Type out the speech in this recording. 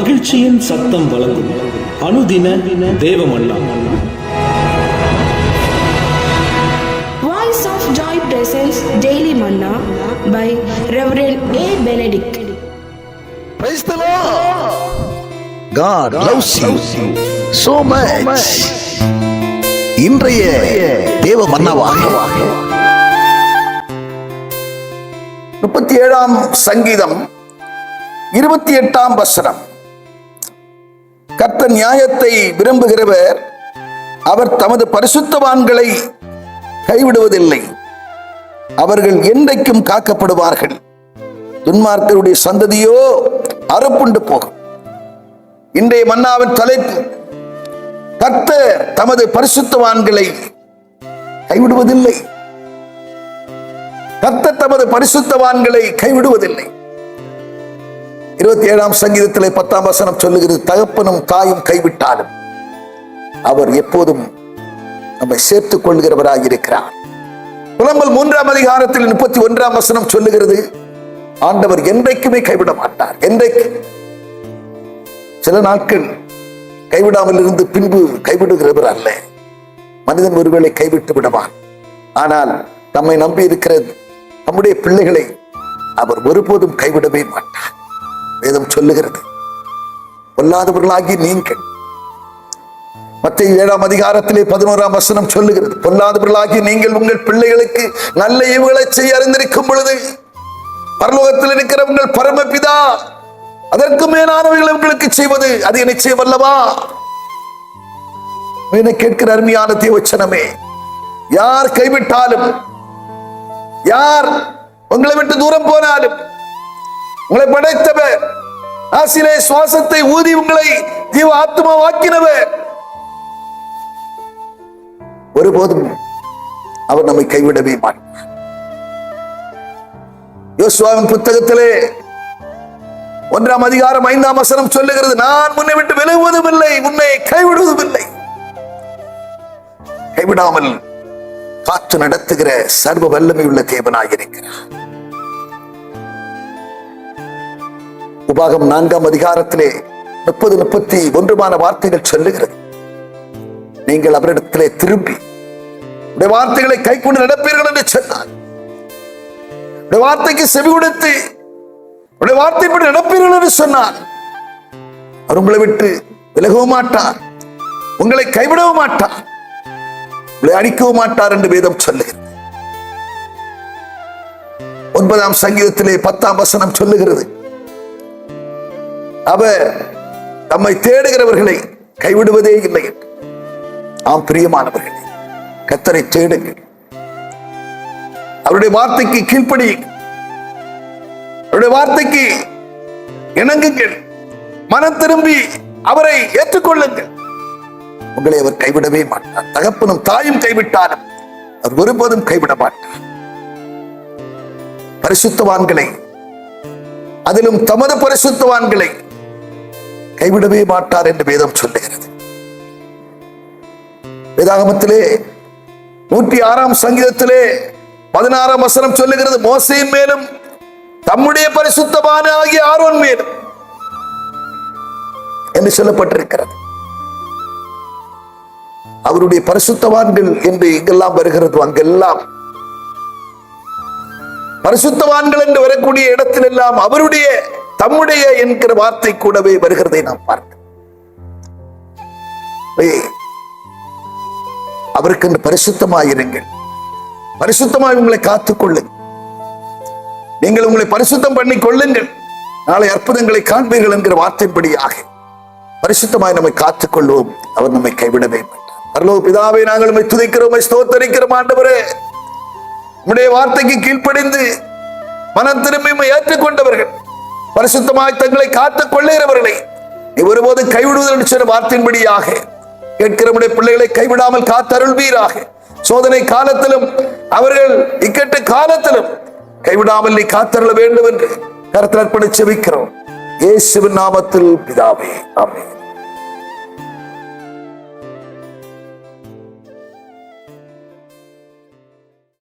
மகிழ்ச்சியின் சத்தம் வழங்கும் அனுதின தேவமன்னா. Voice of Joy presents Daily Manna by Reverend A. Benedict. Praise the Lord. God loves you so much. இன்றைய தேவ மன்னாவாக 37ஆம் சங்கீதம் 28ஆம் வசனம். கர்த்தர் நியாயத்தை விரும்புகிறவர், அவர் தமது பரிசுத்தவான்களை கைவிடுவதில்லை, அவர்கள் என்றைக்கும் காக்கப்படுவார்கள். துன்மார்க்கருடைய சந்ததியோ அறுப்புண்டு போகும். இன்றைய மன்னாவின் தலைப்பு, கர்த்தர் தமது பரிசுத்தவான்களை கைவிடுவதில்லை. கர்த்தர் தமது பரிசுத்தவான்களை கைவிடுவதில்லை. 27ஆம் சங்கீதத்திலே 10ஆம் வசனம் சொல்லுகிறது, தகப்பனும் தாயும் கைவிட்டாலும் அவர் எப்போதும் நம்மை சேர்த்துக் கொள்கிறவராக இருக்கிறார். புலம்பல் 3ஆம் அதிகாரத்தில் 31ஆம் வசனம் சொல்லுகிறது, ஆண்டவர் என்றைக்குமே கைவிட மாட்டார். என்றைக்கு? சில நாட்கள் கைவிடாமல் இருந்து பின்பு கைவிடுகிறவர் அல்ல. மனிதன் ஒருவேளை கைவிட்டு விடுவான், ஆனால் நம்மை நம்பி இருக்கிற நம்முடைய பிள்ளைகளை அவர் ஒருபோதும் கைவிடவே மாட்டார். வேதம் சொல்லுகிறது, பொல்லாதவர்களாகி நீங்கள், மத்தேயு 7ஆம் அதிகாரத்திலே 11ஆம் வசனம் சொல்லுகிறது, பொல்லாதவர்களாகி நீங்கள் உங்கள் பிள்ளைகளுக்கு நல்ல ஈவுகளை செய்ய அறிந்திருக்கும் பொழுது பரலோகத்தில் இருக்கிற உங்கள் பரமபிதா அதற்கு மேலானவைகளை உங்களுக்கு செய்வது அது நிச்சயம் அல்லவா? கேட்கிற அருமையான தேவச்சனமே, யார் கைவிட்டாலும், யார் உங்களை விட்டு தூரம் போனாலும், உங்களை படைத்தவர், ஆசிலே சுவாசத்தை ஊதி உங்களை ஜீவ ஆத்மாவாக்கினவர், ஒருபோதும் அவர் நம்மை கைவிடவே மாட்டார். யோசுவாவின் புத்தகத்திலே 1ஆம் அதிகாரம் 5ஆம் வசனம் சொல்லுகிறது, நான் உன்னை விட்டு விலகுவதும் இல்லை, உன்னை கைவிடுவதும் இல்லை. கைவிடாமல் காத்து நடத்துகிற சர்வ வல்லமை உள்ள தேவனாய் இருக்கிறார். உபாகம் 4ஆம் அதிகாரத்திலே 30-31 வார்த்தைகள் சொல்லுகிறது, நீங்கள் அவரிடத்திலே திரும்பி உடைய வார்த்தைகளை கை கொண்டு நடப்பீர்கள் என்று சொன்னார். உடைய வார்த்தைக்கு செவி கொடுத்து உடைய வார்த்தைப்படி நடப்பீர்கள் என்று சொன்னார். அவர் உங்களை விட்டு விலகவும் மாட்டார், உங்களை கைவிடவும் மாட்டார், உங்களை அடிக்கவும் மாட்டார் என்று வேதம் சொல்லுகிறது. 9ஆம் சங்கீதத்திலே 10ஆம் வசனம் சொல்லுகிறது, அவர் தம்மை தேடுகிறவர்களை கைவிடுவதே இல்லை. ஆம் பிரியமானவர்களே, கர்த்தரை தேடுங்கள், அவருடைய வார்த்தைக்கு கீழ்ப்படியுங்கள், அவருடைய வார்த்தைக்கு இணங்குங்கள், மனம் திரும்பி அவரை ஏற்றுக்கொள்ளுங்கள். உங்களை அவர் கைவிடவே மாட்டார். தகப்பனும் தாயும் கைவிட்டாலும் அவர் ஒருபோதும் கைவிட மாட்டார். பரிசுத்தவான்களை, அதிலும் தமது பரிசுத்தவான்களை கைவிடவே மாட்டார் என்று வேதம் சொல்லுகிறது. வேதாகமத்திலே 106ஆம் சங்கீதத்திலே 16ஆம் வசனம் சொல்லுகிறது, மோசேயின் மேலும் தம்முடைய பரிசுத்தவான் ஆகிய ஆரோன் மேலும் என்று சொல்லப்பட்டிருக்கிறது. அவருடைய பரிசுத்தவான்கள் என்று எங்கெல்லாம் வருகிறது, அங்கெல்லாம் பரிசுத்தவான்கள் என்று வரக்கூடிய இடத்தில் எல்லாம் அவருடைய தம்முடைய என்கிற வார்த்தை கூடவே வருகிறதை நாம் பார்க்கிறோம். அவருக்கு என்று பரிசுத்தமாயிருங்கள், பரிசுத்தமாய் உங்களை காத்துக் கொள்ளுங்கள், நீங்கள் உங்களை பரிசுத்தம் பண்ணி கொள்ளுங்கள், நாளை அற்புதங்களை காண்பீர்கள் என்கிற வார்த்தைப்படியாக பரிசுத்தமாய் நம்மை காத்துக் கொள்வோம். அவர் நம்மை கைவிடவே மாட்டார். பரலோக பிதாவே, நாங்கள் நம்மை துதிக்கிறோம், ஸ்தோத்தரிக்கிறோம். ஆண்டவரே, உம்முடைய வார்த்தைக்கு கீழ்ப்படிந்து மனம் திரும்பி ஏற்றுக்கொண்டவர்கள், பரிசுத்தமாய் தங்களை காத்துக் கொள்ளுகிறவர்களை நீ ஒருபோதும் கைவிடுவதில் என்று சொன்ன வார்த்தையின்படியாக கேட்கிறவருடைய பிள்ளைகளை கைவிடாமல் காத்தருள்வீராக. சோதனை காலத்திலும் அவர்கள் இக்கட்டு காலத்திலும் கைவிடாமல் நீ காத்தருள வேண்டும் என்று கர்த்தர் அர்ப்பணித்து ஜெபிக்கிறோம். இயேசுவின் நாமத்தில் பிதாவே, ஆமென்.